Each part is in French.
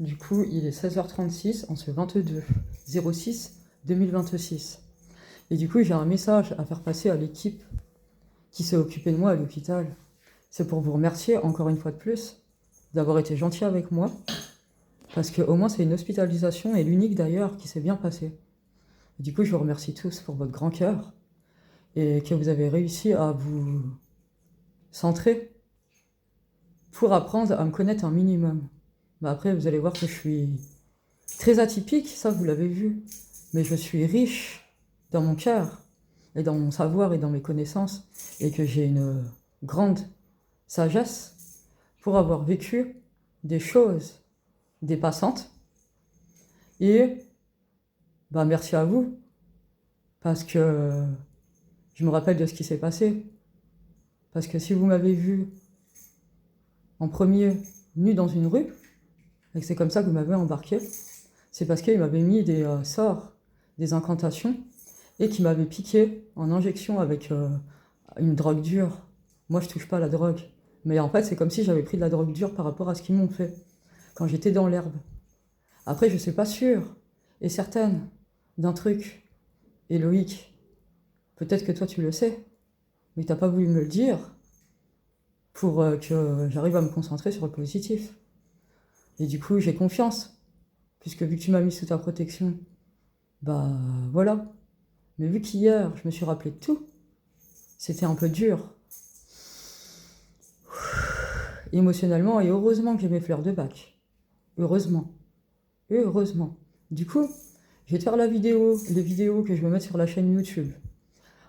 Du coup, il est 16h36 en ce 22/06/2026. Et du coup, j'ai un message à faire passer à l'équipe qui s'est occupée de moi à l'hôpital. C'est pour vous remercier encore une fois de plus d'avoir été gentil avec moi, parce qu'au moins c'est une hospitalisation, et l'unique d'ailleurs, qui s'est bien passée. Et du coup, je vous remercie tous pour votre grand cœur, et que vous avez réussi à vous centrer pour apprendre à me connaître un minimum. Bah après, vous allez voir que je suis très atypique, ça vous l'avez vu, mais je suis riche dans mon cœur, et dans mon savoir et dans mes connaissances, et que j'ai une grande sagesse pour avoir vécu des choses dépassantes. Et bah merci à vous, parce que je me rappelle de ce qui s'est passé. Parce que si vous m'avez vu en premier nu dans une rue, et que c'est comme ça que vous m'avez embarqué, c'est parce qu'il m'avait mis des sorts, des incantations, et qui m'avait piqué en injection avec une drogue dure. Moi, je touche pas à la drogue. Mais en fait, c'est comme si j'avais pris de la drogue dure par rapport à ce qu'ils m'ont fait quand j'étais dans l'herbe. Après, je suis pas sûre et certaine d'un truc. Et Loïc, peut-être que toi tu le sais, mais t'as pas voulu me le dire pour que j'arrive à me concentrer sur le positif. Et du coup, j'ai confiance, puisque vu que tu m'as mis sous ta protection, bah voilà. Mais vu qu'hier, je me suis rappelé de tout, c'était un peu dur, émotionnellement, et heureusement que j'ai mes fleurs de bac. Heureusement. Heureusement. Du coup, je vais te faire les vidéos que je vais mettre sur la chaîne YouTube,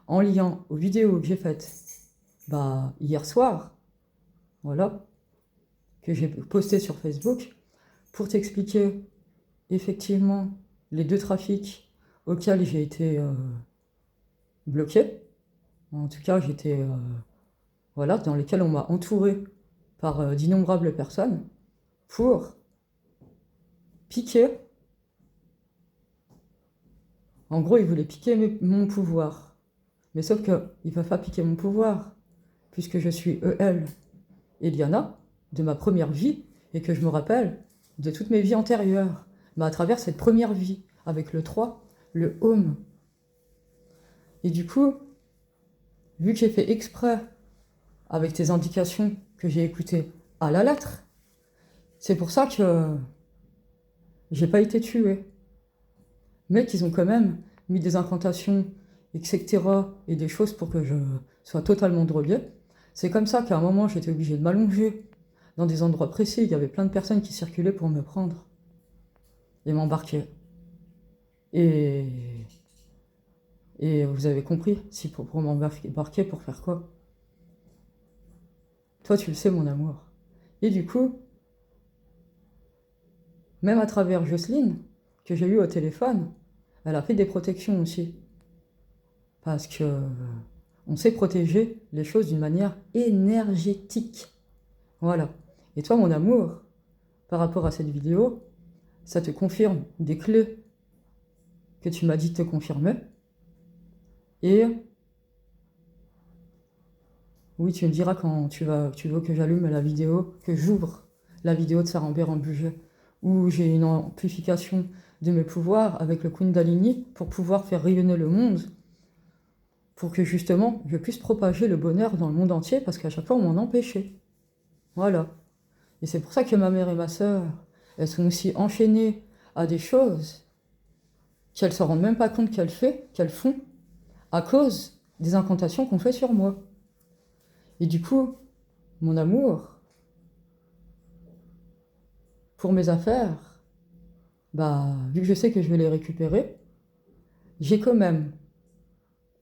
en lien aux vidéos que j'ai faites bah, hier soir, voilà, que j'ai posté sur Facebook, pour t'expliquer effectivement les deux trafics auxquels j'ai été bloqué. En tout cas, j'étais voilà, dans lesquels on m'a entouré par d'innombrables personnes pour piquer. En gros, ils voulaient piquer mon pouvoir. Mais sauf qu'ils ne peuvent pas piquer mon pouvoir, puisque je suis EL Eliana, de ma première vie, et que je me rappelle de toutes mes vies antérieures, mais à travers cette première vie, avec le 3, le home. Et du coup, vu que j'ai fait exprès, avec tes indications que j'ai écoutées à la lettre, c'est pour ça que j'ai pas été tuée. Mais qu'ils ont quand même mis des incantations, etc., et des choses pour que je sois totalement droguée. C'est comme ça qu'à un moment, j'étais obligée de m'allonger dans des endroits précis. Il y avait plein de personnes qui circulaient pour me prendre et m'embarquer. Et, et vous avez compris, si pour m'embarquer, pour faire quoi? Toi, tu le sais, mon amour. Et du coup, même à travers Jocelyne, que j'ai eu au téléphone, elle a fait des protections aussi. Parce que on sait protéger les choses d'une manière énergétique. Voilà. Et toi, mon amour, par rapport à cette vidéo, ça te confirme des clés que tu m'as dit de te confirmer. Et oui, tu me diras quand tu veux que j'allume la vidéo, que j'ouvre la vidéo de Sarah en budget, où j'ai une amplification de mes pouvoirs avec le Kundalini pour pouvoir faire rayonner le monde, pour que justement je puisse propager le bonheur dans le monde entier, parce qu'à chaque fois on m'en empêchait. Voilà. Et c'est pour ça que ma mère et ma sœur, elles sont aussi enchaînées à des choses qu'elles ne se rendent même pas compte qu'elles font, à cause des incantations qu'on fait sur moi. Et du coup, mon amour, pour mes affaires, bah, vu que je sais que je vais les récupérer, j'ai quand même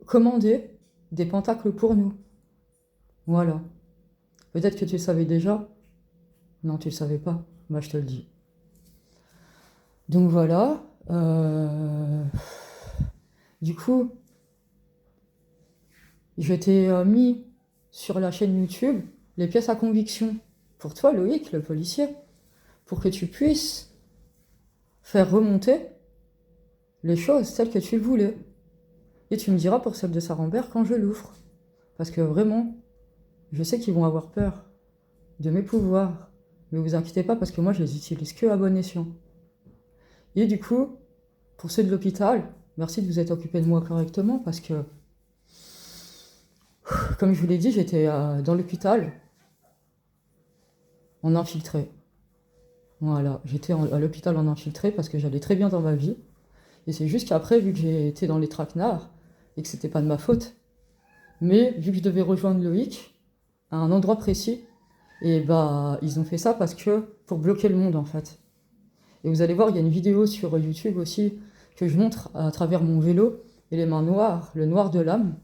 commandé des pentacles pour nous. Voilà. Peut-être que tu le savais déjà. Non, tu le savais pas. Moi, je te le dis. Donc voilà. Du coup, je t'ai mis sur la chaîne YouTube les pièces à conviction pour toi, Loïc, le policier, pour que tu puisses faire remonter les choses telles que tu le voulais. Et tu me diras pour celle de Sarambert quand je l'ouvre. Parce que vraiment, je sais qu'ils vont avoir peur de mes pouvoirs, Mais vous inquiétez pas parce que moi je les utilise que à bon escient. Et du coup, pour ceux de l'hôpital, merci de vous être occupé de moi correctement parce que, comme je vous l'ai dit, j'étais dans l'hôpital en infiltré. Voilà, j'étais à l'hôpital en infiltré parce que j'allais très bien dans ma vie. Et c'est juste qu'après, vu que j'ai été dans les traquenards et que c'était pas de ma faute, mais vu que je devais rejoindre Loïc à un endroit précis, et bah ils ont fait ça parce que pour bloquer le monde en fait. Et vous allez voir, il y a une vidéo sur YouTube aussi que je montre à travers mon vélo et les mains noires, le noir de l'âme,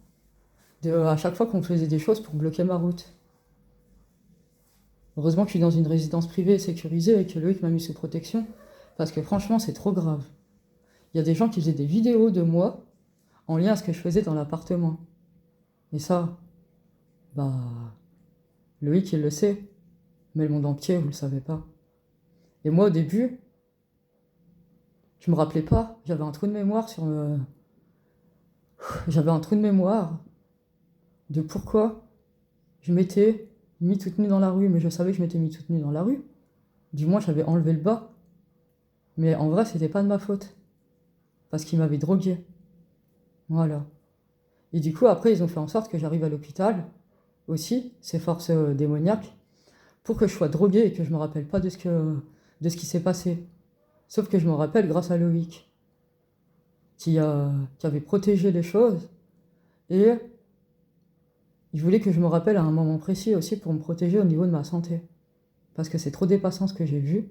à chaque fois qu'on faisait des choses pour bloquer ma route. Heureusement que je suis dans une résidence privée et sécurisée et que Loïc m'a mis sous protection, parce que franchement c'est trop grave. Il y a des gens qui faisaient des vidéos de moi en lien à ce que je faisais dans l'appartement. Et ça, bah, Loïc il le sait, mais le monde entier vous le savez pas. Et moi au début, je me rappelais pas, j'avais un trou de mémoire J'avais un trou de mémoire de pourquoi je m'étais mis toute nue dans la rue, mais je savais que je m'étais mis toute nue dans la rue. Du moins, j'avais enlevé le bas. Mais en vrai, c'était pas de ma faute. Parce qu'ils m'avaient drogué. Voilà. Et du coup, après, ils ont fait en sorte que j'arrive à l'hôpital, aussi, ces forces démoniaques, pour que je sois drogué et que je me rappelle pas de ce qui s'est passé. Sauf que je me rappelle grâce à Loïc, qui avait protégé les choses. Et il voulait que je me rappelle à un moment précis aussi pour me protéger au niveau de ma santé. Parce que c'est trop dépassant ce que j'ai vu.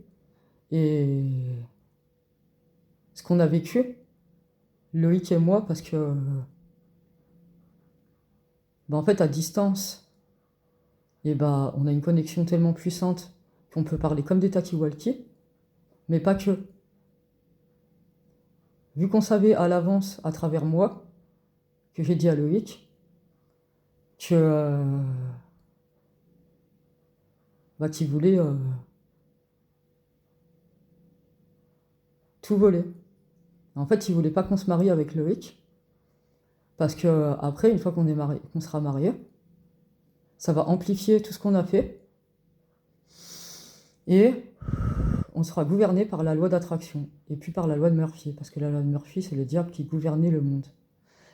Et ce qu'on a vécu, Loïc et moi, parce que, bah, en fait, à distance, et bah, on a une connexion tellement puissante qu'on peut parler comme des talkie-walkie, mais pas que. Vu qu'on savait à l'avance, à travers moi, que j'ai dit à Loïc, que bah, qu'il voulait tout voler. En fait, il voulait pas qu'on se marie avec Loïc, parce que après, une fois qu'on sera marié, ça va amplifier tout ce qu'on a fait, et on sera gouverné par la loi d'attraction, et puis par la loi de Murphy, parce que la loi de Murphy, c'est le diable qui gouvernait le monde.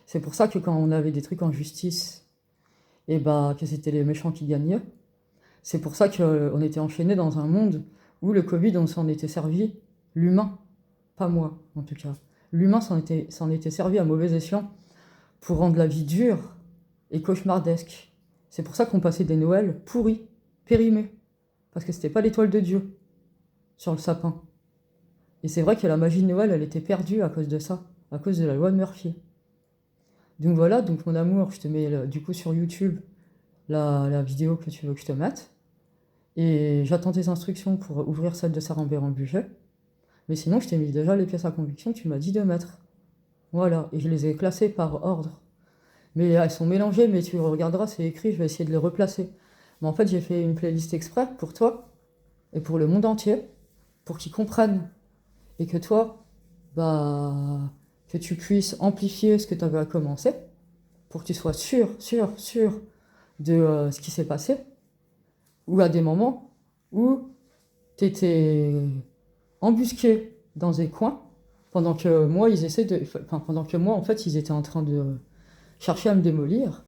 C'est pour ça que quand on avait des trucs en justice, et bah que c'était les méchants qui gagnaient, c'est pour ça qu'on était enchaîné dans un monde où le Covid, on s'en était servi, l'humain, pas moi en tout cas, l'humain s'en était servi à mauvais escient pour rendre la vie dure et cauchemardesque. C'est pour ça qu'on passait des Noëls pourris, périmés, parce que c'était pas l'étoile de Dieu sur le sapin. Et c'est vrai que la magie de Noël, elle était perdue à cause de ça, à cause de la loi de Murphy. Donc voilà, donc mon amour, je te mets du coup sur YouTube la vidéo que tu veux que je te mette. Et j'attends tes instructions pour ouvrir celle de Sarah Béran-Buget. Mais sinon, je t'ai mis déjà les pièces à conviction que tu m'as dit de mettre. Voilà, et je les ai classées par ordre. Mais elles sont mélangées, mais tu regarderas, c'est écrit, je vais essayer de les replacer. Mais en fait, j'ai fait une playlist exprès pour toi et pour le monde entier, pour qu'ils comprennent. Et que toi, bah, que tu puisses amplifier ce que tu avais à commencer, pour que tu sois sûr de ce qui s'est passé, ou à des moments où tu étais embusqué dans des coins, pendant que moi, en fait, ils étaient en train de chercher à me démolir.